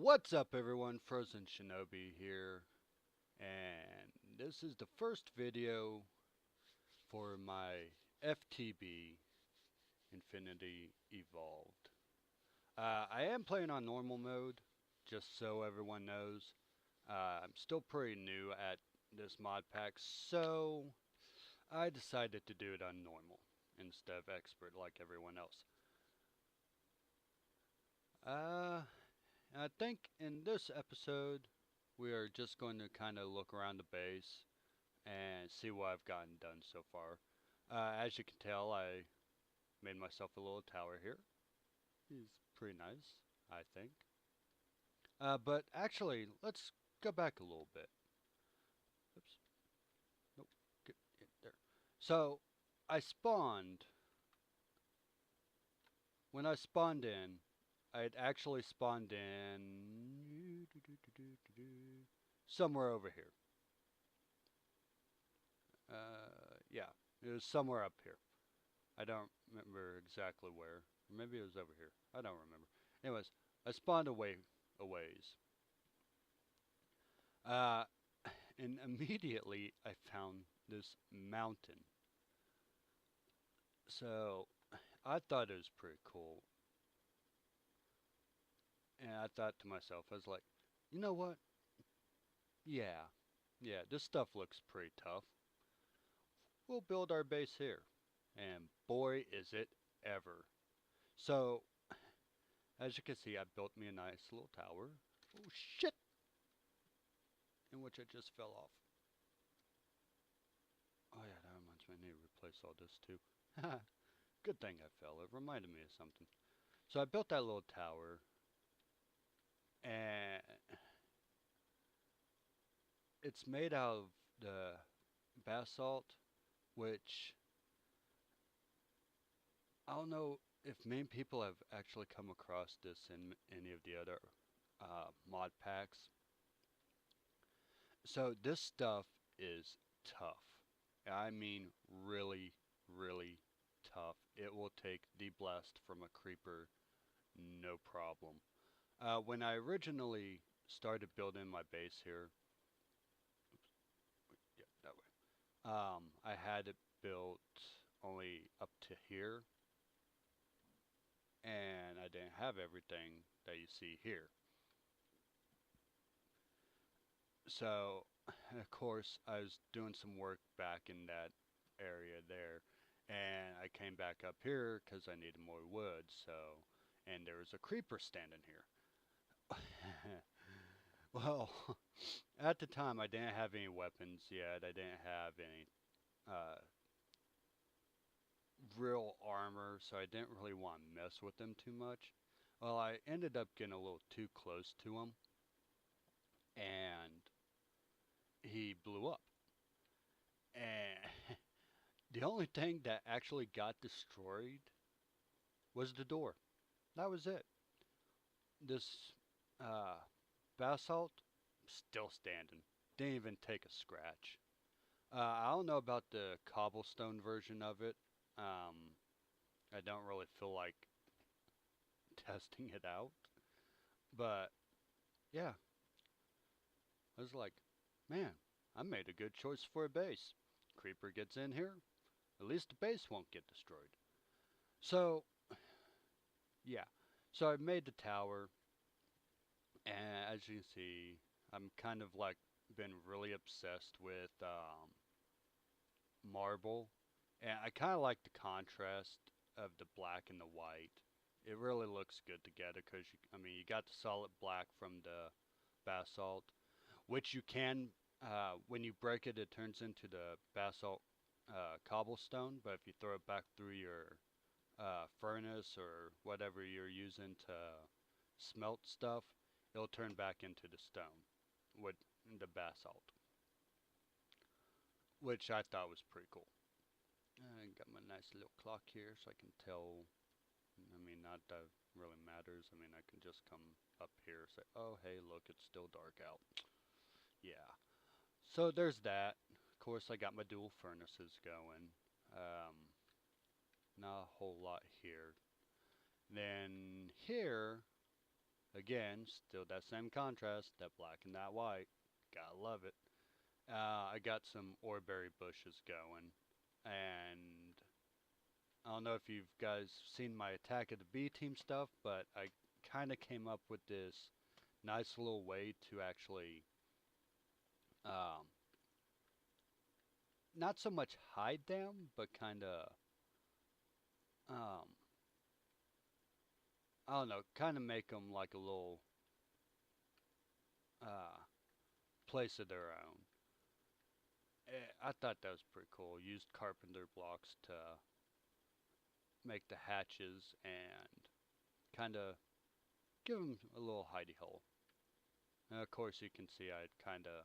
What's up everyone, Frozen Shinobi here, and this is the first video for my FTB Infinity Evolved. I am playing on normal mode, just so everyone knows. I'm still pretty new at this mod pack, so I decided to do it on normal instead of expert like everyone else. Uh, I think in this episode we are just going to kind of look around the base and see what I've gotten done so far. As you can tell, I made myself a little tower here. It's pretty nice, I think. But actually, let's go back a little bit. Oops. Nope. Get it there. So, I spawned. When I spawned in, I had actually spawned in somewhere over here. Yeah, it was somewhere up here. I don't remember exactly where. Maybe it was over here. I don't remember. Anyways, I spawned away a ways. Uh, and immediately I found this mountain. So I thought it was pretty cool. And I thought to myself, I was like, you know what? Yeah, yeah, this stuff looks pretty tough. We'll build our base here. And boy, is it ever. So, as you can see, I built me a nice little tower. Oh shit! In which I just fell off. Oh yeah, that reminds me, I need to replace all this too. Good thing I fell. It reminded me of something. So I built that little tower, and it's made out of the basalt, which I don't know if many people have actually come across this in any of the other mod packs. So this stuff is tough. I mean, really, really tough. It will take the blast from a creeper, no problem. When I originally started building my base here, yeah, that way. I had it built only up to here, and I didn't have everything that you see here. So, of course, I was doing some work back in that area there, and I came back up here because I needed more wood. So, and there was a creeper standing here. Well, at the time, I didn't have any weapons yet. I didn't have any uh, real armor, so I didn't really want to mess with them too much. Well, I ended up getting a little too close to him, and he blew up. And the only thing that actually got destroyed was the door. That was it. This uh, basalt still standing. Didn't even take a scratch. I don't know about the cobblestone version of it. I don't really feel like testing it out. But yeah, I was like, man, I made a good choice for a base. Creeper gets in here, at least the base won't get destroyed. So yeah, so I made the tower, and as you can see, I'm kind of like been really obsessed with marble, and I kind of like the contrast of the black and the white. It really looks good together because I mean, you got the solid black from the basalt, which you can, when you break it, it turns into the basalt cobblestone. But if you throw it back through your furnace or whatever you're using to smelt stuff, it'll turn back into the stone with the basalt, which I thought was pretty cool. I got my nice little clock here so I can tell. I mean, not that really matters. I mean, I can just come up here and say, oh, hey, look, it's still dark out. Yeah. So there's that. Of course, I got my dual furnaces going. Um, Not a whole lot here. Then here, again, still that same contrast, that black and that white. Gotta love it. I got some oreberry bushes going, and I don't know if you guys seen my Attack of the B Team stuff, but I kind of came up with this nice little way to actually um, not so much hide them, but kind of um, I don't know, kind of make them like a little uh, place of their own. I thought that was pretty cool. Used carpenter blocks to make the hatches and kind of give them a little hidey hole. And of course, you can see I kind of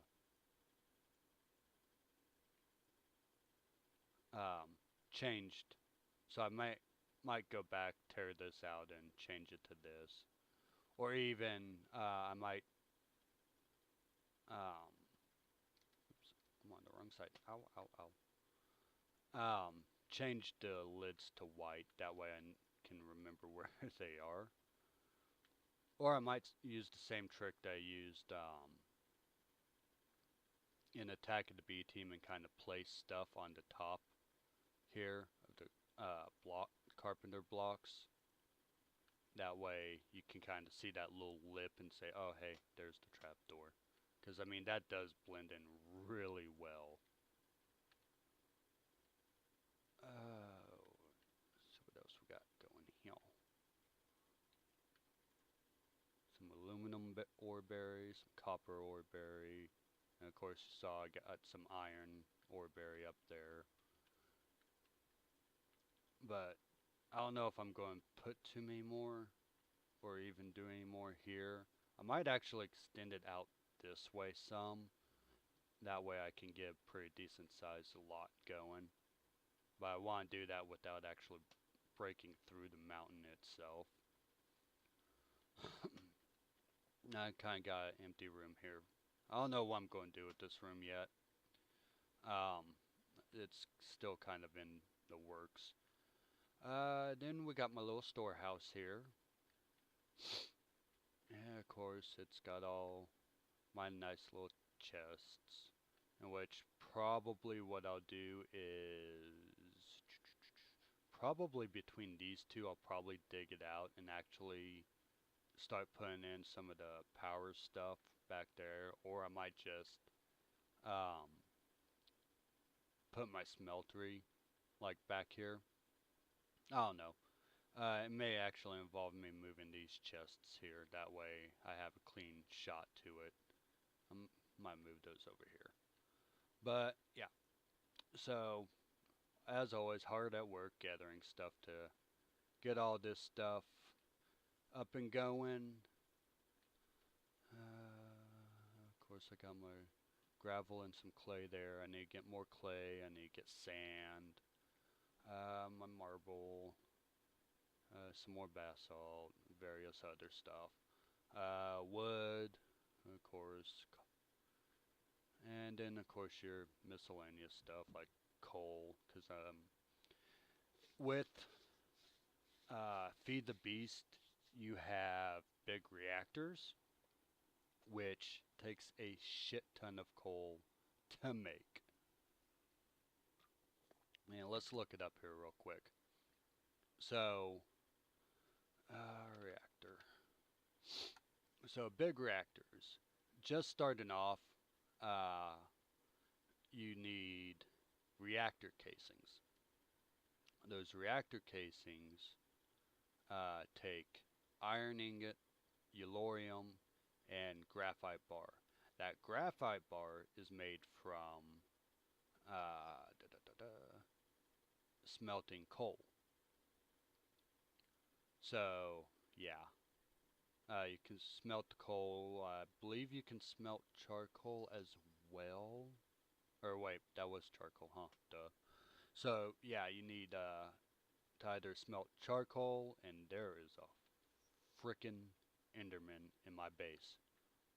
changed, so I might go back, tear this out, and change it to this, or even I might um, oops, I'm on the wrong side. Ow, ow, ow. Change the lids to white. That way I can remember where they are. Or I might use the same trick that I used in Attack of the B Team and kind of place stuff on the top here of the block carpenter blocks. That way you can kind of see that little lip and say, oh hey, there's the trap door. Because I mean that does blend in really well. So what else we got going here? Some aluminum ore berry, some copper ore berry, and of course you saw I got some iron ore berry up there. But I don't know if I'm going to put too many more or even do any more here. I might actually extend it out this way some. That way I can get a pretty decent sized lot going. But I want to do that without actually breaking through the mountain itself. Now I kind of got an empty room here. I don't know what I'm going to do with this room yet. It's still kind of in the works. Then we got my little storehouse here. And of course, it's got all my nice little chests. In which probably what I'll do is probably between these two, I'll probably dig it out and actually start putting in some of the power stuff back there, or I might just um, put my smeltery like back here. I don't know. It may actually involve me moving these chests here. That way I have a clean shot to it. I might move those over here. But yeah, so as always, hard at work gathering stuff to get all this stuff up and going. Of course, I got my gravel and some clay there. I need to get more clay. I need to get sand, my marble, some more basalt, various other stuff. Wood, of course, and then of course your miscellaneous stuff like coal, because with Feed the Beast, you have big reactors, which takes a shit ton of coal to make. Man, let's look it up here real quick. So, reactor. So, big reactors. Just starting off, uh, you need reactor casings. Those reactor casings take iron ingot, yellorium, and graphite bar. That graphite bar is made from smelting coal. So, yeah. You can smelt the coal. I believe you can smelt charcoal as well. Or wait, that was charcoal, huh? Duh. So, yeah, you need to either smelt charcoal, and there is a frickin' Enderman in my base.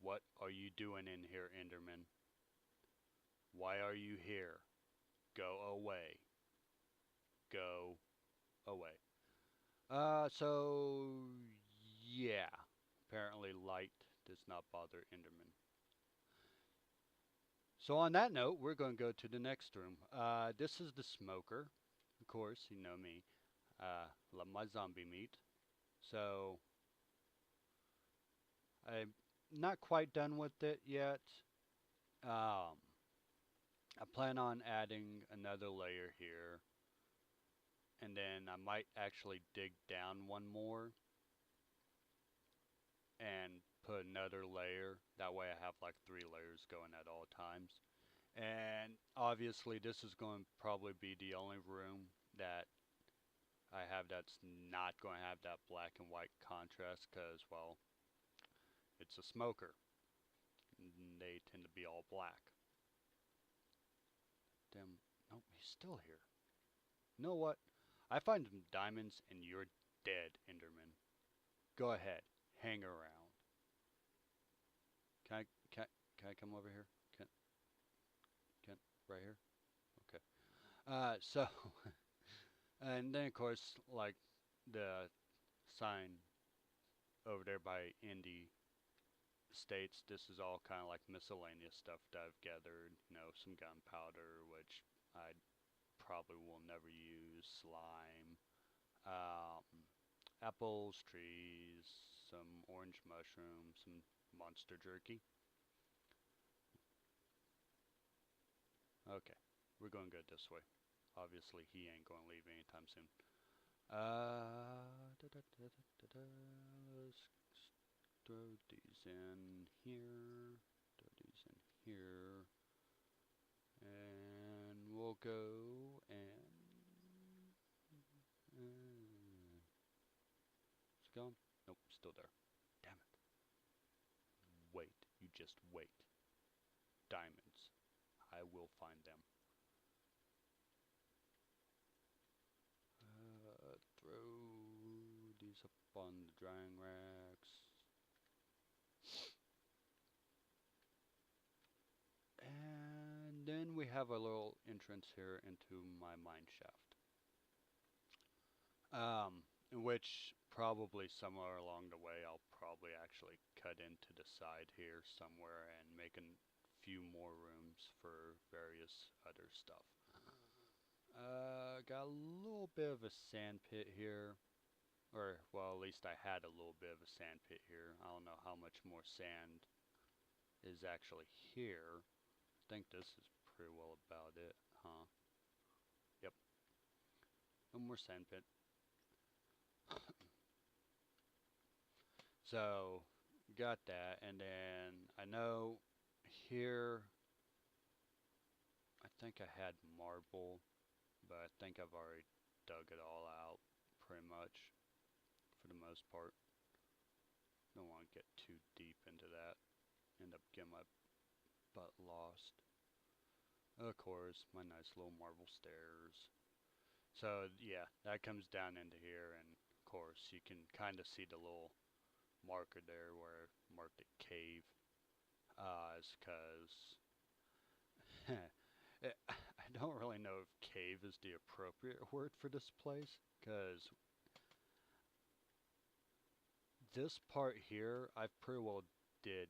What are you doing in here, Enderman? Why are you here? Go away. Go away. So, yeah. apparently light does not bother Enderman. So on that note, we're going to go to the next room. This is the smoker. Of course, you know me. Love my zombie meat. So I'm not quite done with it yet. Um, I plan on adding another layer here, and then I might actually dig down one more and put another layer. That way I have like 3 layers going at all times. And obviously this is going to probably be the only room that I have that's not going to have that black and white contrast because, well, it's a smoker. And they tend to be all black. Damn, nope, he's still here. You know what? I find some diamonds and you're dead, Enderman. Go ahead, hang around. Can I, can, can I come over here? Can, right here? Okay. So, and then of course, like the sign over there by Indy states, this is all kind of like miscellaneous stuff that I've gathered. You know, some gunpowder, which I probably will never use, slime, um, apples, trees, some orange mushrooms, some monster jerky. Okay, we're going to go this way. Obviously, he ain't going to leave anytime soon. Let's throw these in here. Throw these in here. And we'll go and... It's gone? Nope, still there. Damn it. Wait. You just wait. Diamonds. I will find them. Throw these up on the drying racks. And then we have a little entrance here into my mine shaft. In which probably somewhere along the way I'll probably actually cut into the side here somewhere and make a few more rooms for various other stuff. Got a little bit of a sand pit here. Or, well, at least I had a little bit of a sand pit here. I don't know how much more sand is actually here. I think this is pretty well about it, huh? Yep. No more sand pit. So, got that, and then I know here, I think I had marble, but I think I've already dug it all out, pretty much, for the most part. Don't want to get too deep into that. End up getting my butt lost. Of course, my nice little marble stairs. So yeah, that comes down into here, and of course you can kind of see the little marker there where I marked it cave. Is because I don't really know if cave is the appropriate word for this place, because this part here I pretty well did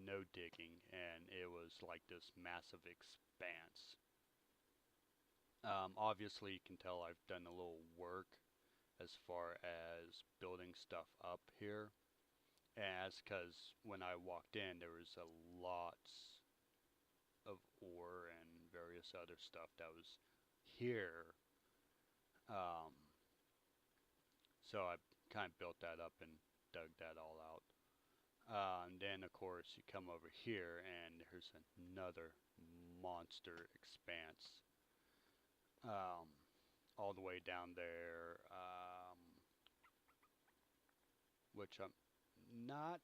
no digging, and it was like this massive expanse. Obviously, you can tell I've done a little work as far as building stuff up here. As because when I walked in, there was a lots of ore and various other stuff that was here. Um, so I kind of built that up and dug that all out. And then, of course, you come over here, and there's another monster expanse. Um, all the way down there, which I'm not,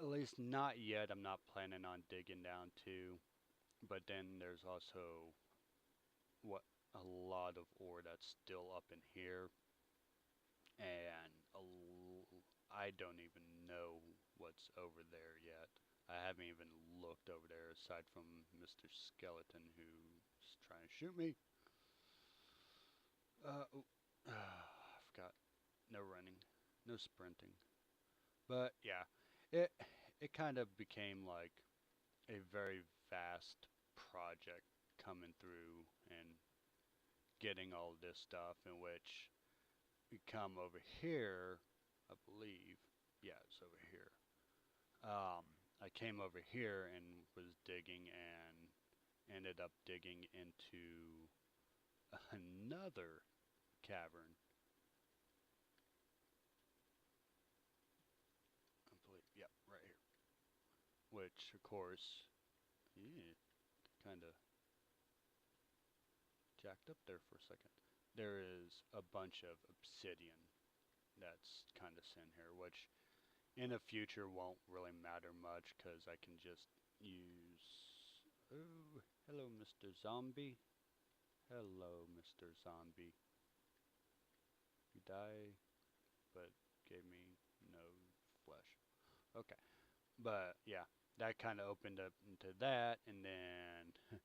at least not yet, I'm not planning on digging down to. But then there's also what a lot of ore that's still up in here, and I don't even know what's over there yet. I haven't even looked over there aside from Mr. Skeleton who's trying to shoot me. Oh, I forgot. No running. No sprinting. But yeah, it it kind of became like a very vast project coming through and getting all this stuff in which we come over here, I believe. Yeah, it's over here. Um, I came over here and was digging and ended up digging into another cavern. I believe, yep, right here. Which, of course, yeah, kind of jacked up there for a second. There is a bunch of obsidian that's kind of in here, which in the future won't really matter much because I can just use. Oh, hello, Mr. Zombie. Hello, Mr. Zombie. You die, but gave me no flesh. Okay, but yeah, that kind of opened up into that, and then,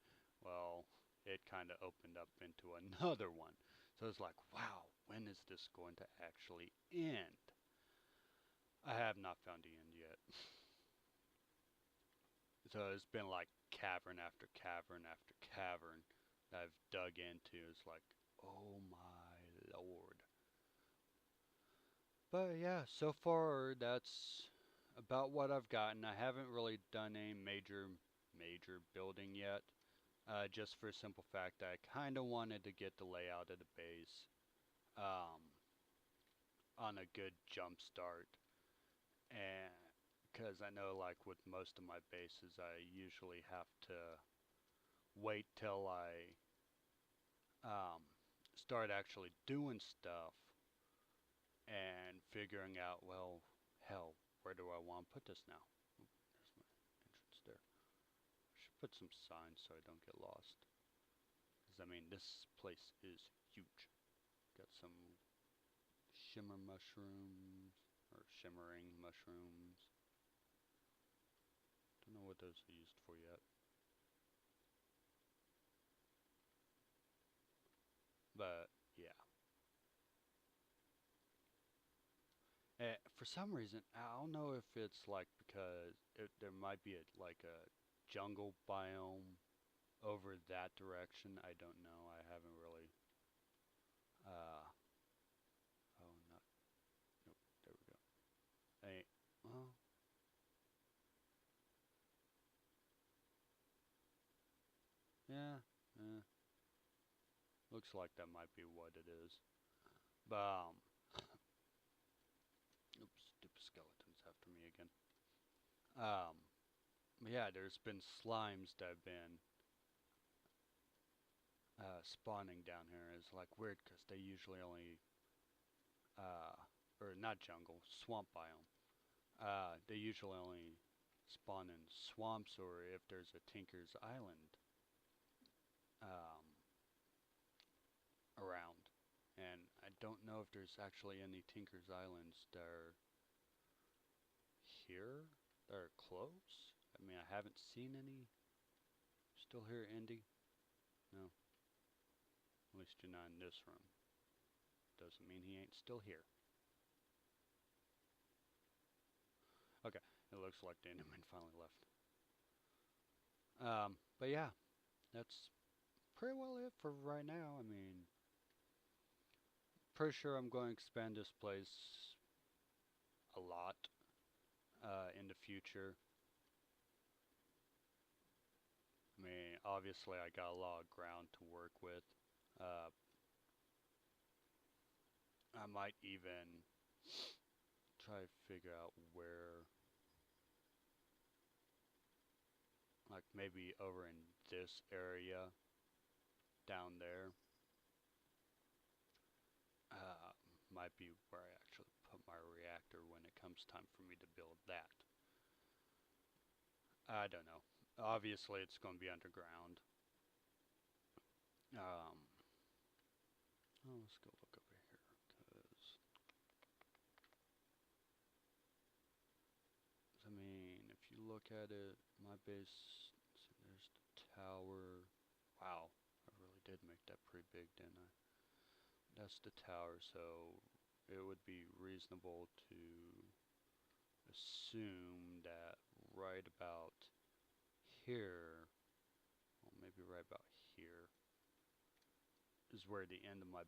well, it kind of opened up into another one. So it's like, wow, when is this going to actually end? I have not found the end yet. So it's been like cavern after cavern after cavern that I've dug into. It's like, oh my lord. But yeah, so far that's about what I've gotten. I haven't really done a major building yet. Just for a simple fact that I kind of wanted to get the layout of the base um, on a good jump start. And because I know, like with most of my bases, I usually have to wait till I um, start actually doing stuff and figuring out, well, hell, where do I want to put this now? Oop, there's my entrance there. I should put some signs so I don't get lost. Because, I mean, this place is huge. Got some shimmer mushrooms, or shimmering mushrooms. Don't know what those are used for yet. But, yeah. For some reason, I don't know if it's like because there might be like a jungle biome over that direction. I don't know. I haven't really. Uh, oh, not. Nope. There we go. Hey, well, yeah. Eh, looks like that might be what it is. But oops, stupid skeletons after me again. Um, yeah, there's been slimes that have been spawning down here. It's like weird because they usually only uh, or not jungle, swamp biome. They usually only spawn in swamps or if there's a Tinker's Island um, around. And I don't know if there's actually any Tinker's Islands that are here, that are close. I mean, I haven't seen any. Still here, Indy? No, at least you're not in this room. Doesn't mean he ain't still here. Okay, it looks like the Enderman finally left. But yeah, that's pretty well it for right now. I mean, pretty sure I'm going to expand this place a lot in the future. I mean, obviously, I got a lot of ground to work with. Uh, I might even try to figure out where, like maybe over in this area down there, uh, might be where I actually put my reactor when it comes time for me to build that. I don't know. Obviously, it's going to be underground. Um, oh, let's go look over here, because I mean, if you look at it, my base, so there's the tower. Wow, I really did make that pretty big, didn't I? That's the tower, so it would be reasonable to assume that right about here, well, maybe right about here, is where the end of my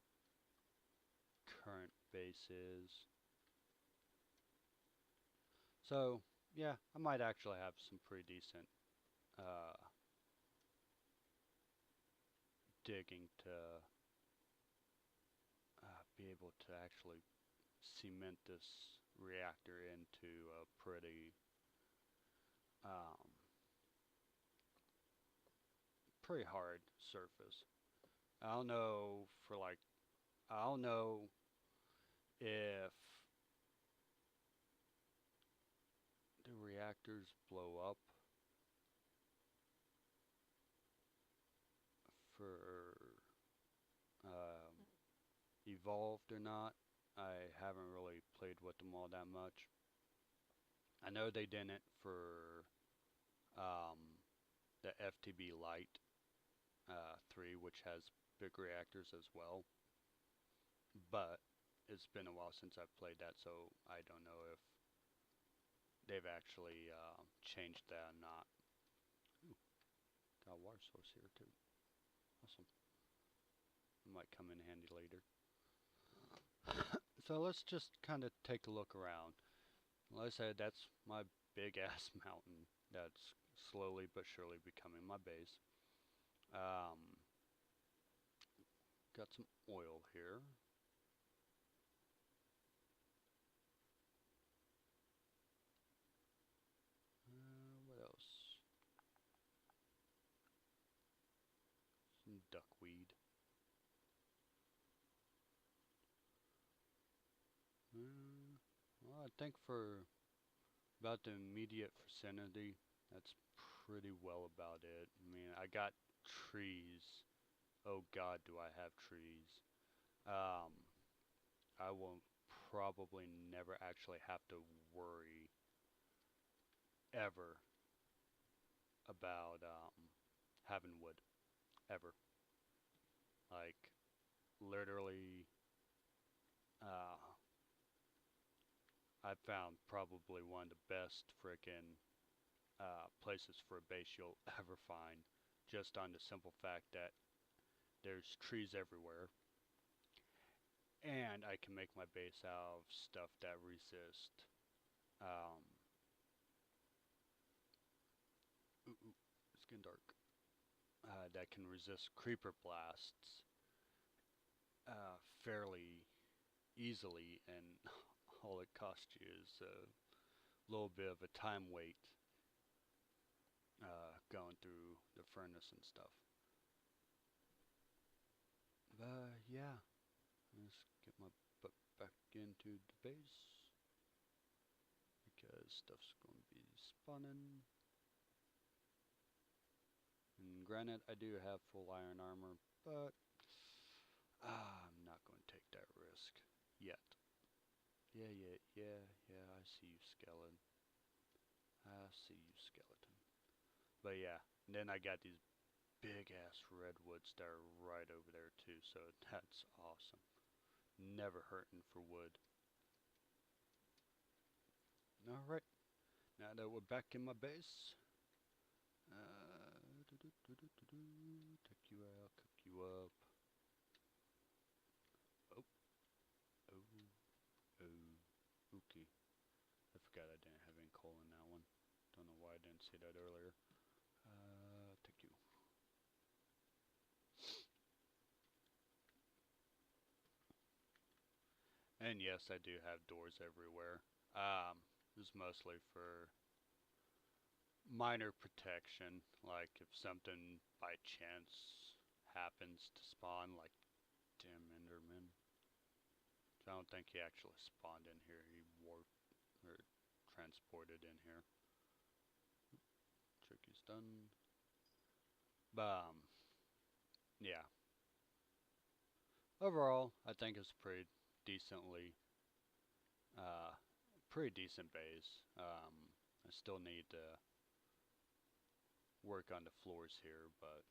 current base is. So, yeah, I might actually have some pretty decent uh, digging to be able to actually cement this reactor into a um, pretty hard surface. I don't know for like I don't know if the reactors blow up for evolved or not. I haven't really played with them all that much. I know they didn't for um, the FTB Lite 3, which has big reactors as well. But it's been a while since I've played that, so I don't know if they've actually changed that or not. Ooh, got a water source here too. Awesome. It might come in handy later. So let's just kind of take a look around. Like I said, that's my big ass mountain that's slowly but surely becoming my base. Um, got some oil here. What else? Some duckweed. Well, I think for about the immediate vicinity, that's pretty well about it. I mean, I got trees. Oh God, do I have trees. Um, I will probably never actually have to worry ever about having wood. Ever. Like, literally, uh, I found probably one of the best frickin' places for a base you'll ever find, just on the simple fact that there's trees everywhere, and I can make my base out of stuff that resist. Um, it's getting dark. That can resist creeper blasts fairly easily, and all it costs you is a little bit of a time wait going through the furnace and stuff. But yeah, let's get my butt back into the base because stuff's going to be spawning. And granted, I do have full iron armor, but I'm not going to take that risk yet. Yeah, I see you, skeleton. I see you, skeleton. But yeah, and then I got these big ass redwoods that are right over there too, so that's awesome. Never hurting for wood. Alright, now that we're back in my base, take you out, cook you up. Oh, oh, oh, okay. I forgot I didn't have any coal in that one. Don't know why I didn't say that earlier. Take you. And yes, I do have doors everywhere. This is mostly for minor protection, like if something by chance happens to spawn, like damn Enderman. I don't think he actually spawned in here. He warped or transported in here. Tricky's done. But yeah. Overall, I think it's decently, uh, pretty decent base. I still need to work on the floors here, but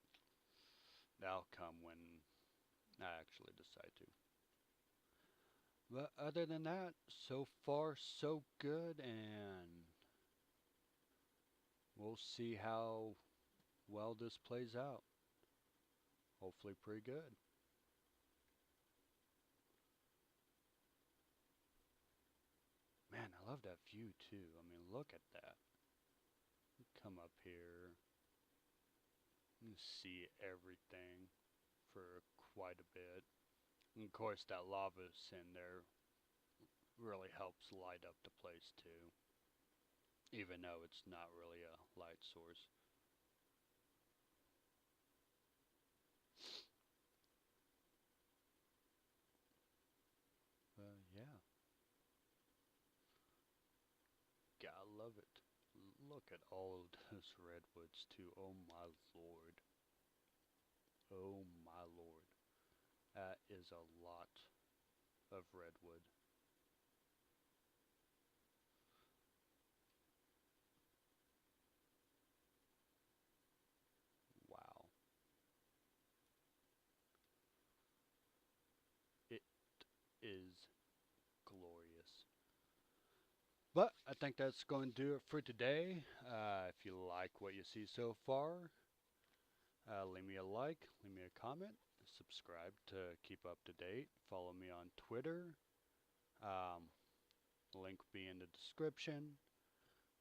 that'll come when I actually decide to. But other than that, so far so good, and we'll see how well this plays out. Hopefully, pretty good. Man, I love that view too. I mean, look at that. Come up here and see everything for quite a bit. And of course, that lava's in there really helps light up the place too, even though it's not really a light source. Yeah, gotta love it. Look at all of those redwoods too. Oh my lord. Oh my lord. That is a lot of redwood. Wow. It is glorious. But I think that's going to do it for today. If you like what you see so far, leave me a like, leave me a comment, subscribe to keep up to date. Follow me on Twitter. Um, Link will be in the description.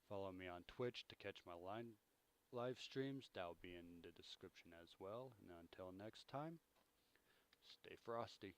Follow me on Twitch to catch my live streams. That will be in the description as well. And until next time, stay frosty.